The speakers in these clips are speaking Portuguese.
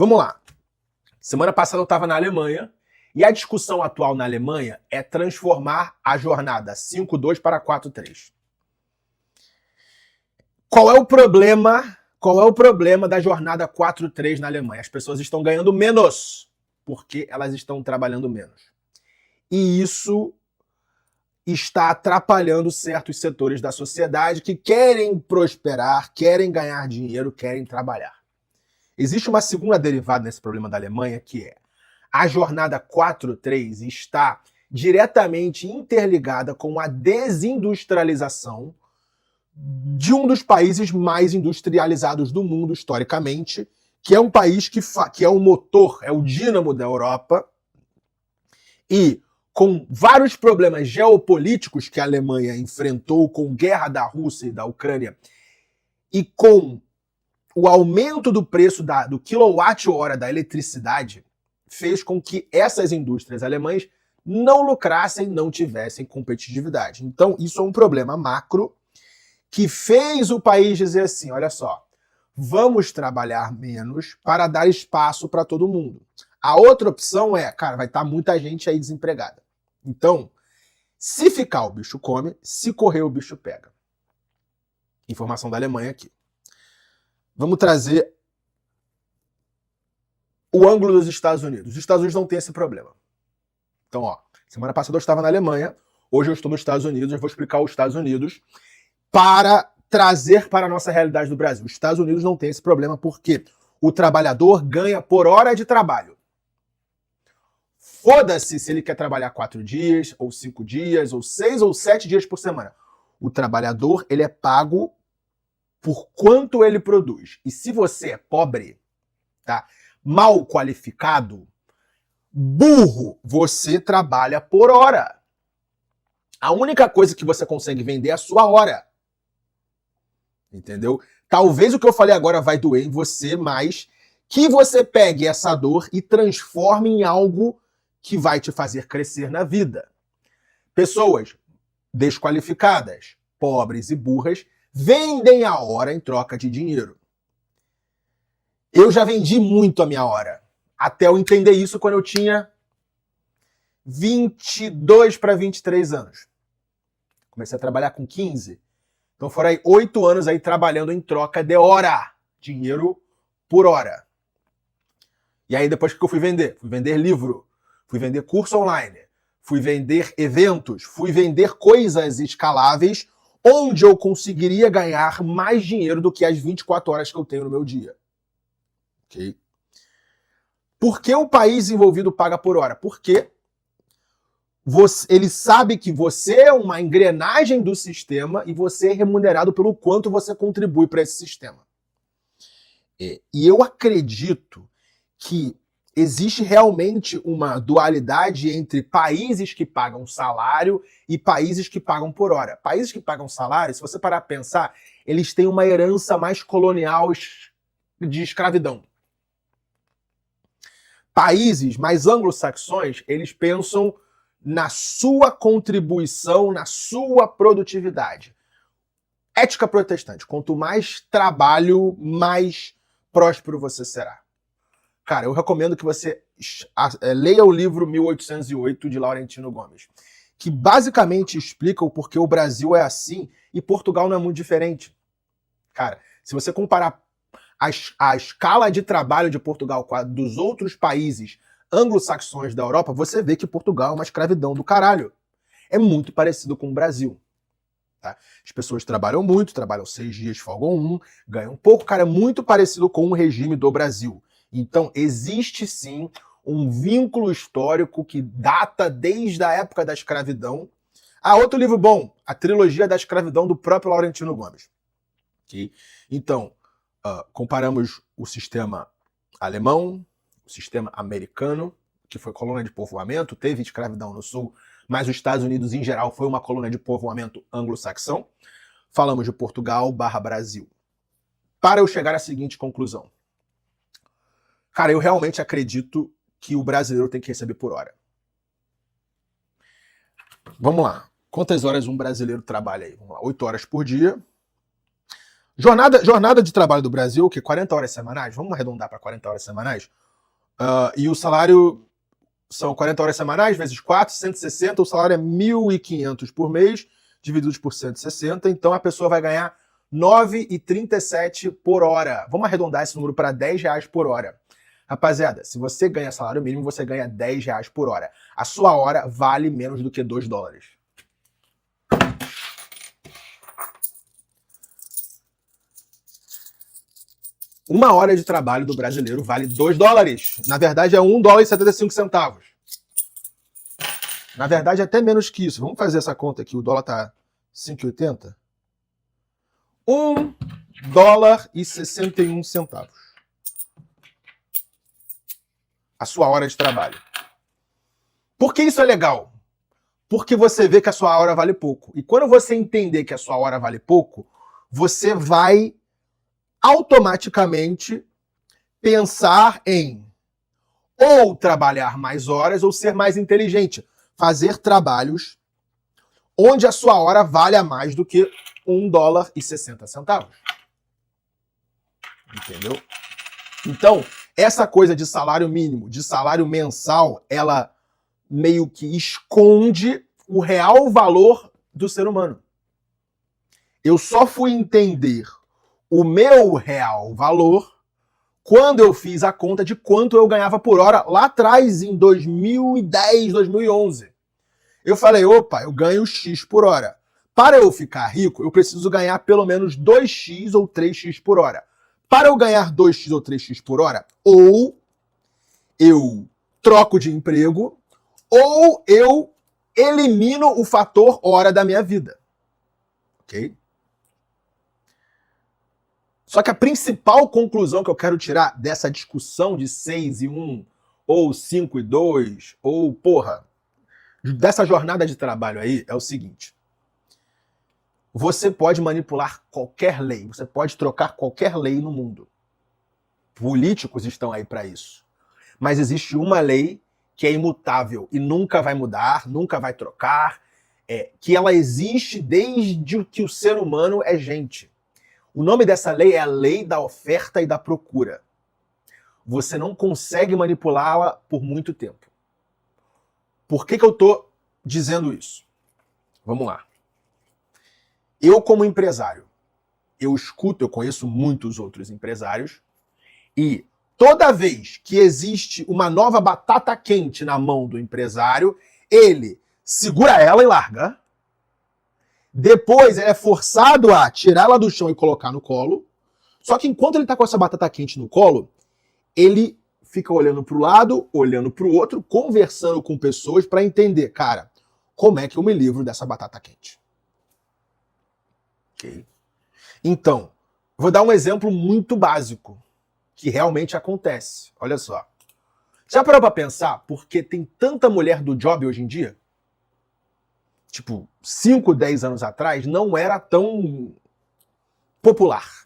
Vamos lá. Semana passada eu estava na Alemanha e a discussão atual na Alemanha é transformar a jornada 5-2 para 4-3. Qual é o problema? Qual é o problema da jornada 4-3 na Alemanha? As pessoas estão ganhando menos porque elas estão trabalhando menos. E isso está atrapalhando certos setores da sociedade que querem prosperar, querem ganhar dinheiro, querem trabalhar. Existe uma segunda derivada nesse problema da Alemanha, que é a jornada 4-3 está diretamente interligada com a desindustrialização de um dos países mais industrializados do mundo, historicamente, que é um país que é o motor, é o dínamo da Europa, e com vários problemas geopolíticos que a Alemanha enfrentou, com guerra da Rússia e da Ucrânia, e com o aumento do preço do quilowatt-hora da eletricidade, fez com que essas indústrias alemãs não lucrassem, não tivessem competitividade. Então, isso é um problema macro que fez o país dizer assim, olha só, vamos trabalhar menos para dar espaço para todo mundo. A outra opção é, cara, vai estar muita gente aí desempregada. Então, se ficar, o bicho come, se correr, o bicho pega. Informação da Alemanha aqui. Vamos trazer o ângulo dos Estados Unidos. Os Estados Unidos não tem esse problema. Então, ó, semana passada eu estava na Alemanha, hoje eu estou nos Estados Unidos, eu vou explicar os Estados Unidos para trazer para a nossa realidade do Brasil. Os Estados Unidos não tem esse problema porque o trabalhador ganha por hora de trabalho. Foda-se se ele quer trabalhar 4 dias, ou 5 dias, ou 6 ou 7 dias por semana. O trabalhador, ele é pago por quanto ele produz. E se você é pobre, tá, mal qualificado, burro, você trabalha por hora. A única coisa que você consegue vender é a sua hora. Entendeu? Talvez o que eu falei agora vai doer em você, mas que você pegue essa dor e transforme em algo que vai te fazer crescer na vida. Pessoas desqualificadas, pobres e burras, vendem a hora em troca de dinheiro. Eu já vendi muito a minha hora. Até eu entender isso quando eu tinha 22 para 23 anos. Comecei a trabalhar com 15. Então foram aí 8 anos aí trabalhando em troca de hora. Dinheiro por hora. E aí depois que eu fui vender? Fui vender livro. Fui vender curso online. Fui vender eventos. Fui vender coisas escaláveis onde eu conseguiria ganhar mais dinheiro do que as 24 horas que eu tenho no meu dia. Ok? Por que o país envolvido paga por hora? Porque ele sabe que você é uma engrenagem do sistema e você é remunerado pelo quanto você contribui para esse sistema. E eu acredito que existe realmente uma dualidade entre países que pagam salário e países que pagam por hora. Países que pagam salário, se você parar a pensar, eles têm uma herança mais colonial de escravidão. Países mais anglo-saxões, eles pensam na sua contribuição, na sua produtividade. Ética protestante. Quanto mais trabalho, mais próspero você será. Cara, eu recomendo que você leia o livro 1808 de Laurentino Gomes, que basicamente explica o porquê o Brasil é assim e Portugal não é muito diferente. Cara, se você comparar a escala de trabalho de Portugal com a dos outros países anglo-saxões da Europa, você vê que Portugal é uma escravidão do caralho. É muito parecido com o Brasil. Tá? As pessoas trabalham muito, trabalham 6 dias, folgam 1, ganham pouco. Cara, é muito parecido com o regime do Brasil. Então, existe sim um vínculo histórico que data desde a época da escravidão. Outro livro bom, A Trilogia da Escravidão, do próprio Laurentino Gomes. Okay? Então, comparamos o sistema alemão, o sistema americano, que foi colônia de povoamento, teve escravidão no sul, mas os Estados Unidos, em geral, foi uma colônia de povoamento anglo-saxão. Falamos de Portugal/Brasil. Para eu chegar à seguinte conclusão. Cara, eu realmente acredito que o brasileiro tem que receber por hora. Vamos lá. Quantas horas um brasileiro trabalha aí? Vamos lá. 8 horas por dia. Jornada de trabalho do Brasil, que 40 horas semanais, vamos arredondar para 40 horas semanais, e o salário são 40 horas semanais, vezes 4, 160, o salário é 1.500 por mês, divididos por 160, então a pessoa vai ganhar 9,37 por hora. Vamos arredondar esse número para R$10 por hora. Rapaziada, se você ganha salário mínimo, você ganha R$10 por hora. A sua hora vale menos do que $2. Uma hora de trabalho do brasileiro vale $2. Na verdade, é $1,75. Na verdade, é até menos que isso. Vamos fazer essa conta aqui. O dólar tá 5,80. $1,61. A sua hora de trabalho. Por que isso é legal? Porque você vê que a sua hora vale pouco. E quando você entender que a sua hora vale pouco, você vai automaticamente pensar em ou trabalhar mais horas ou ser mais inteligente. Fazer trabalhos onde a sua hora valha mais do que $1,60. Entendeu? Então, essa coisa de salário mínimo, de salário mensal, ela meio que esconde o real valor do ser humano. Eu só fui entender o meu real valor quando eu fiz a conta de quanto eu ganhava por hora lá atrás, em 2010, 2011. Eu falei, opa, eu ganho X por hora. Para eu ficar rico, eu preciso ganhar pelo menos 2x ou 3x por hora. Para eu ganhar 2x ou 3x por hora, ou eu troco de emprego, ou eu elimino o fator hora da minha vida. Ok? Só que a principal conclusão que eu quero tirar dessa discussão de 6 e 1, ou 5 e 2, ou dessa jornada de trabalho aí, é o seguinte. Você pode manipular qualquer lei, você pode trocar qualquer lei no mundo. Políticos estão aí para isso. Mas existe uma lei que é imutável e nunca vai mudar, nunca vai trocar, que ela existe desde que o ser humano é gente. O nome dessa lei é a lei da oferta e da procura. Você não consegue manipulá-la por muito tempo. Por que eu estou dizendo isso? Vamos lá. Eu, como empresário, eu conheço muitos outros empresários, e toda vez que existe uma nova batata quente na mão do empresário, ele segura ela e larga. Depois ele é forçado a tirá-la do chão e colocar no colo. Só que enquanto ele está com essa batata quente no colo, ele fica olhando para o lado, olhando para o outro, conversando com pessoas para entender, cara, como é que eu me livro dessa batata quente? Ok? Então, vou dar um exemplo muito básico que realmente acontece. Olha só. Já parou para pensar por que tem tanta mulher do job hoje em dia? Tipo, 5, 10 anos atrás, não era tão popular.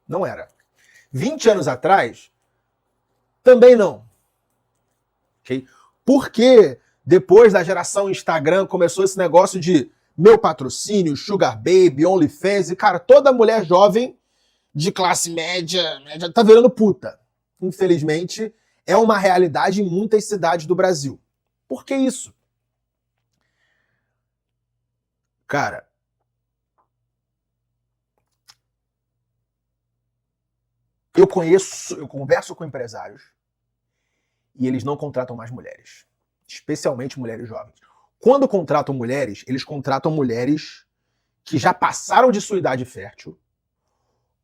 Não era. 20 anos atrás, também não. Okay? Porque depois da geração Instagram começou esse negócio de meu patrocínio, Sugar Baby, OnlyFans, e cara, toda mulher jovem de classe média tá virando puta. Infelizmente, é uma realidade em muitas cidades do Brasil. Por que isso? Cara, eu converso com empresários e eles não contratam mais mulheres, especialmente mulheres jovens. Quando contratam mulheres, eles contratam mulheres que já passaram de sua idade fértil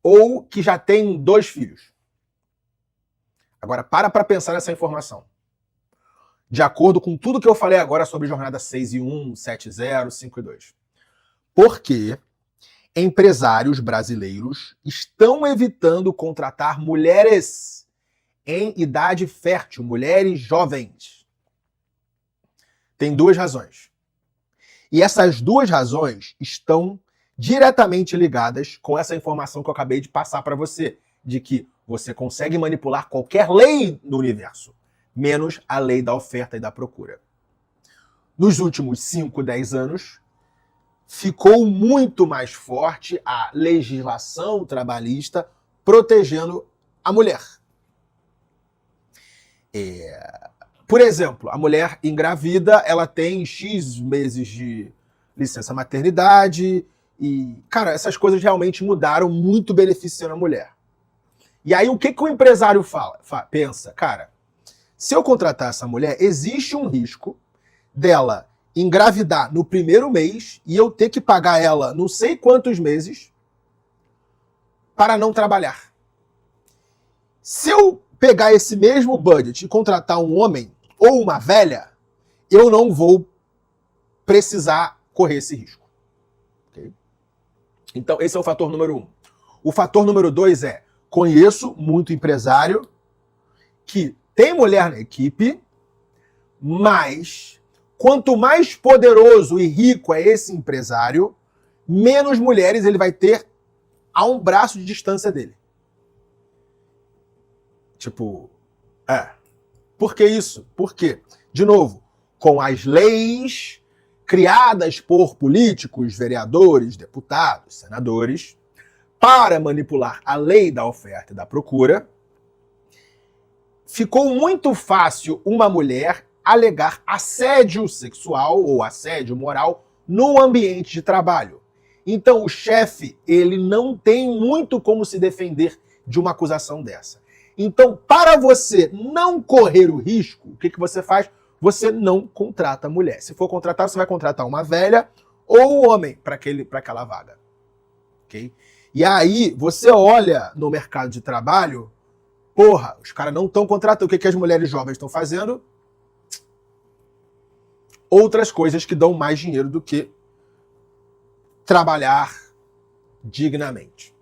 ou que já têm 2 filhos. Agora, para pensar nessa informação. De acordo com tudo que eu falei agora sobre jornada 6 e 1, 7 e 0, 5 e 2. Porque empresários brasileiros estão evitando contratar mulheres em idade fértil, mulheres jovens. Tem 2 razões. E essas 2 razões estão diretamente ligadas com essa informação que eu acabei de passar para você, de que você consegue manipular qualquer lei no universo, menos a lei da oferta e da procura. Nos últimos 5, 10 anos, ficou muito mais forte a legislação trabalhista protegendo a mulher. Por exemplo, a mulher engravida, ela tem X meses de licença maternidade e, cara, essas coisas realmente mudaram, muito beneficiando a mulher. E aí o que o empresário pensa? Cara, se eu contratar essa mulher, existe um risco dela engravidar no primeiro mês e eu ter que pagar ela não sei quantos meses para não trabalhar. Se eu pegar esse mesmo budget e contratar um homem ou uma velha, eu não vou precisar correr esse risco. Okay? Então, esse é o fator número 1. O fator número 2 é: conheço muito empresário que tem mulher na equipe, mas quanto mais poderoso e rico é esse empresário, menos mulheres ele vai ter a um braço de distância dele. Tipo, Por que isso? Porque, de novo, com as leis criadas por políticos, vereadores, deputados, senadores, para manipular a lei da oferta e da procura, ficou muito fácil uma mulher alegar assédio sexual ou assédio moral no ambiente de trabalho. Então, o chefe, ele não tem muito como se defender de uma acusação dessa. Então, para você não correr o risco, o que você faz? Você não contrata mulher. Se for contratar, você vai contratar uma velha ou um homem para aquela vaga. Okay? E aí, você olha no mercado de trabalho, porra, os caras não estão contratando. O que as mulheres jovens estão fazendo? Outras coisas que dão mais dinheiro do que trabalhar dignamente.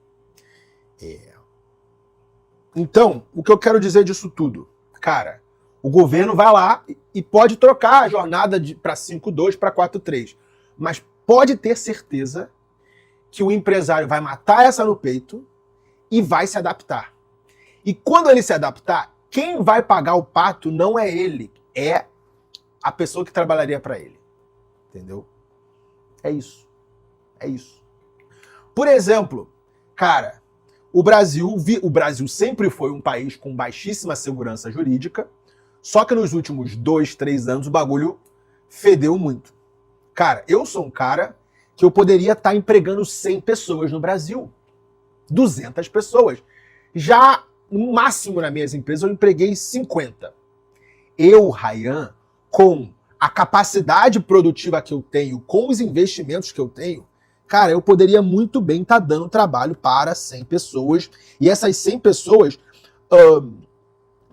Então, o que eu quero dizer disso tudo? Cara, o governo vai lá e pode trocar a jornada para 5-2 para 4-3. Mas pode ter certeza que o empresário vai matar essa no peito e vai se adaptar. E quando ele se adaptar, quem vai pagar o pato não é ele, é a pessoa que trabalharia para ele. Entendeu? É isso. É isso. Por exemplo, cara, o Brasil sempre foi um país com baixíssima segurança jurídica, só que nos últimos 2-3 anos o bagulho fedeu muito. Cara, eu sou um cara que eu poderia estar empregando 100 pessoas no Brasil. 200 pessoas. Já, no máximo nas minhas empresas, eu empreguei 50. Eu, Ryan, com a capacidade produtiva que eu tenho, com os investimentos que eu tenho, cara, eu poderia muito bem estar dando trabalho para 100 pessoas. E essas 100 pessoas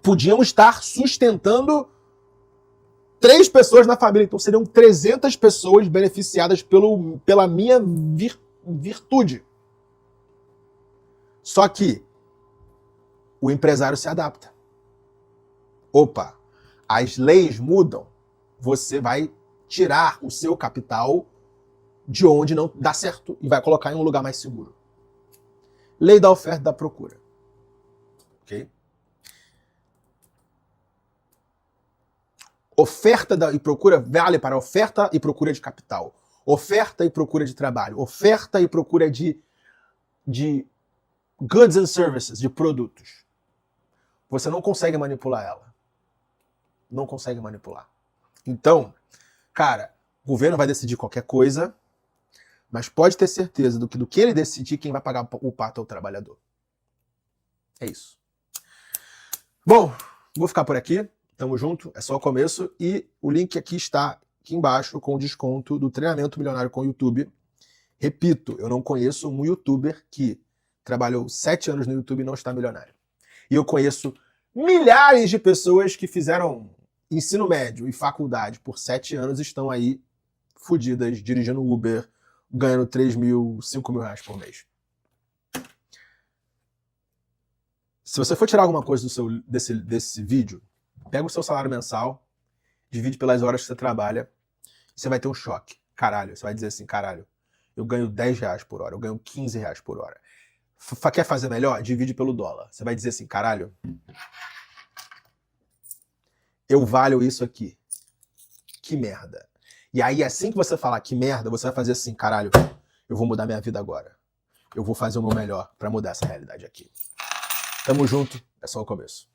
podiam estar sustentando 3 pessoas na família. Então seriam 300 pessoas beneficiadas pela minha virtude. Só que o empresário se adapta. Opa, as leis mudam. Você vai tirar o seu capital de onde não dá certo e vai colocar em um lugar mais seguro. Lei da oferta e da procura. Ok? Oferta e procura vale para oferta e procura de capital. Oferta e procura de trabalho. Oferta e procura de goods and services, de produtos. Você não consegue manipular ela. Não consegue manipular. Então, cara, o governo vai decidir qualquer coisa, mas pode ter certeza do que ele decidir, quem vai pagar o pato é o trabalhador. É isso. Bom, vou ficar por aqui. Tamo junto, é só o começo. E o link está aqui embaixo com o desconto do treinamento milionário com o YouTube. Repito, eu não conheço um youtuber que trabalhou 7 anos no YouTube e não está milionário. E eu conheço milhares de pessoas que fizeram ensino médio e faculdade por 7 anos e estão aí fodidas, dirigindo Uber, ganhando 3 mil, 5 mil reais por mês. Se você for tirar alguma coisa desse vídeo, pega o seu salário mensal, divide pelas horas que você trabalha, e você vai ter um choque. Caralho, você vai dizer assim, caralho, eu ganho 10 reais por hora, eu ganho 15 reais por hora. Quer fazer melhor? Divide pelo dólar. Você vai dizer assim, caralho, eu valho isso aqui. Que merda. E aí, assim que você falar que merda, você vai fazer assim, caralho, eu vou mudar minha vida agora. Eu vou fazer o meu melhor pra mudar essa realidade aqui. Tamo junto, é só o começo.